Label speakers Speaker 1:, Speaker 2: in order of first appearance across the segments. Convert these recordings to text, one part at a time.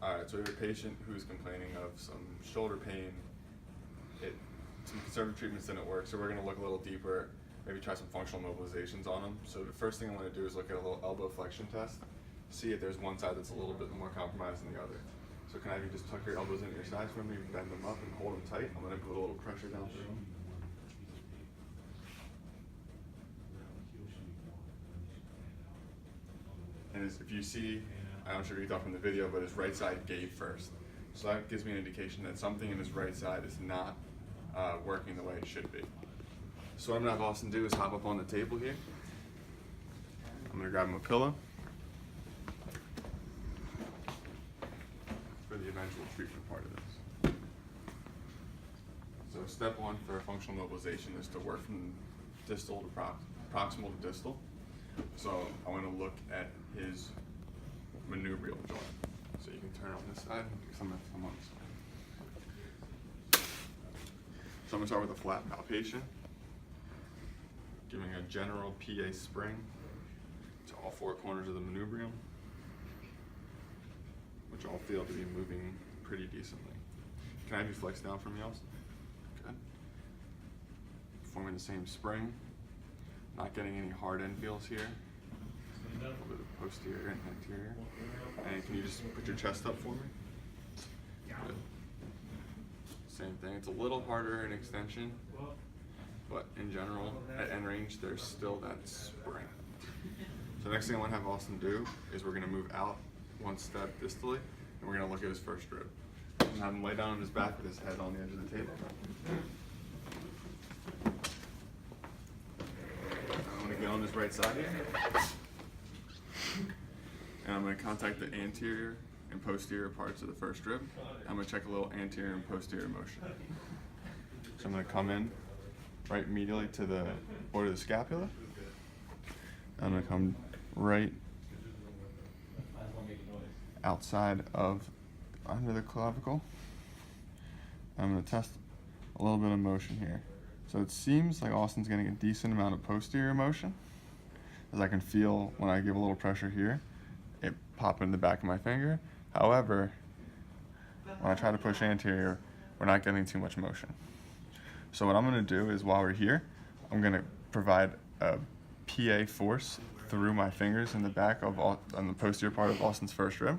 Speaker 1: Alright, so we have a patient who's complaining of some shoulder pain. Some conservative treatments didn't work, so we're going to look a little deeper, maybe try some functional mobilizations on him. So the first thing I want to do is look at a little elbow flexion test, see if there's one side that's a little bit more compromised than the other. So can I have you just tuck your elbows into your sides for me, bend them up and hold them tight. I'm going to put a little pressure down through them. And if you see, I'm not sure if you thought from the video, but his right side gave first. So that gives me an indication that something in his right side is not working the way it should be. So what I'm gonna have Austin do is hop up on the table here. I'm gonna grab him a pillow for the eventual treatment part of this. So step one for functional mobilization is to work from distal to proximal to distal. So I want to look at his manubrial joint. So you can turn on this side, some on this side. So I'm going to start with a flat palpation, giving a general PA spring to all four corners of the manubrium, which all feel to be moving pretty decently. Can I have you flex down for me, Austin? Good. Forming the same spring, not getting any hard end feels here. A little bit of posterior and anterior. And can you just put your chest up for me? Good. Same thing, it's a little harder in extension, but in general, at end range, there's still that spring. So the next thing I want to have Austin do is we're going to move out one step distally, and we're going to look at his first rib. And have him lay down on his back with his head on the edge of the table. I'm going to get on his right side here. And I'm going to contact the anterior and posterior parts of the first rib. I'm going to check a little anterior and posterior motion. So I'm going to come in right medially to the border of the scapula. I'm going to come right outside of under the clavicle. I'm going to test a little bit of motion here. So it seems like Austin's getting a decent amount of posterior motion, as I can feel when I give a little pressure here, it pop in the back of my finger. However, when I try to push anterior, we're not getting too much motion. So what I'm going to do is, while we're here, I'm going to provide a PA force through my fingers in the back of on the posterior part of Austin's first rib.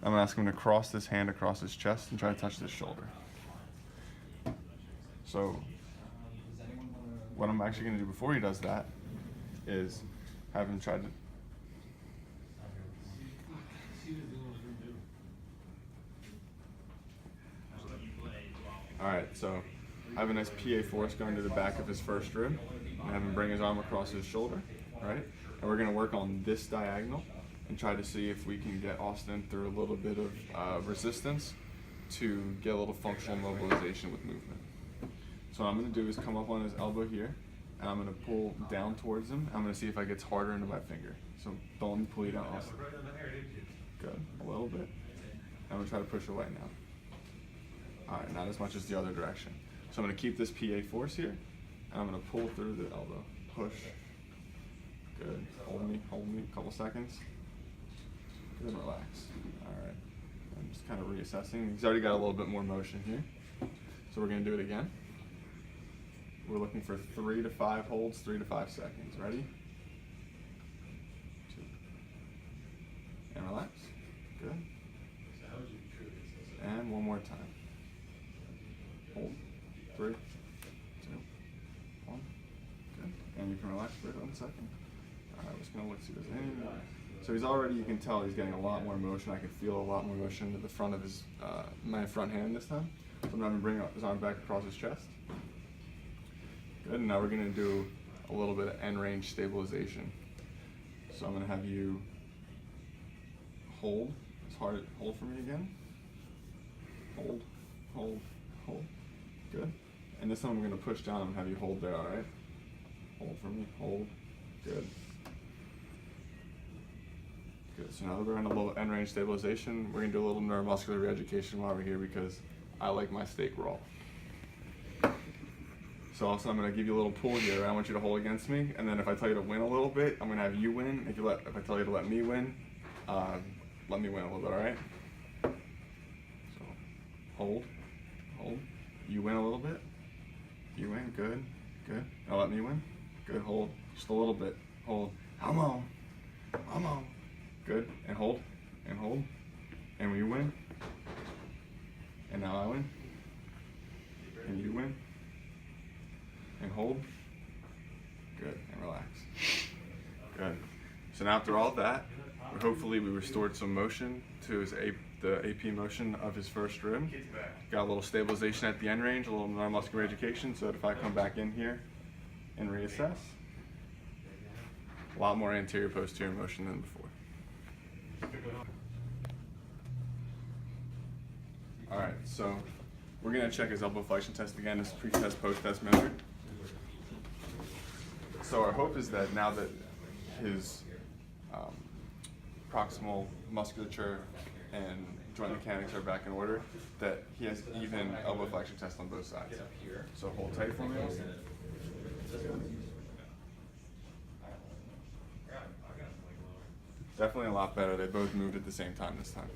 Speaker 1: I'm going to ask him to cross this hand across his chest and try to touch this shoulder. So what I'm actually going to do before he does that is have him try to Alright, so I have a nice PA force going to the back of his first rib, and have him bring his arm across his shoulder, right? And we're going to work on this diagonal and try to see if we can get Austin through a little bit of resistance to get a little functional mobilization with movement. So what I'm going to do is come up on his elbow here, and I'm going to pull down towards him. I'm going to see if it gets harder into my finger. So don't let me pull you down, Austin. Good, a little bit. I'm going to try to push away now. Alright, not as much as the other direction. So I'm going to keep this PA force here, and I'm going to pull through the elbow. Push. Good. Hold me, a couple seconds. Good, relax. Alright. I'm just kind of reassessing. He's already got a little bit more motion here. So we're going to do it again. We're looking for 3 to 5 holds, 3 to 5 seconds. Ready? 2. And relax. Good. And one more time. Hold. 3, 2, 1. Good. And you can relax for 1 second. Alright, we're just going to look, see if there's any more. So he's already, you can tell he's getting a lot more motion. I can feel a lot more motion into the front of his, my front hand this time. So I'm going to bring his arm back across his chest. Good, and now we're going to do a little bit of end range stabilization. So I'm going to have you hold, hold for me again. Hold, hold, hold. Good. And this time I'm going to push down and have you hold there, alright? Hold for me, hold. Good. Good, so now that we're in a little end range stabilization, we're going to do a little neuromuscular re-education while we're here because I like my steak raw. So also I'm going to give you a little pull here. I want you to hold against me, and then if I tell you to win a little bit, I'm going to have you win. If I tell you to let me win, let me win a little bit, alright? hold, hold. You win a little bit. You win, good, good. Now let me win. Good, hold, just a little bit. Hold, come on, good, and hold, and we win. And now I win, and you win, and hold, good, and relax. Good. So now after all that, hopefully we restored some motion to the AP motion of his first rib. Got a little stabilization at the end range, a little neuromuscular education, so that if I come back in here and reassess, a lot more anterior posterior motion than before. All right, so we're gonna check his elbow flexion test again, his pre-test, post-test measure. So our hope is that now that his proximal musculature and joint mechanics are back in order, that he has even elbow flexion test on both sides. So hold tight for me. Definitely a lot better. They both moved at the same time this time.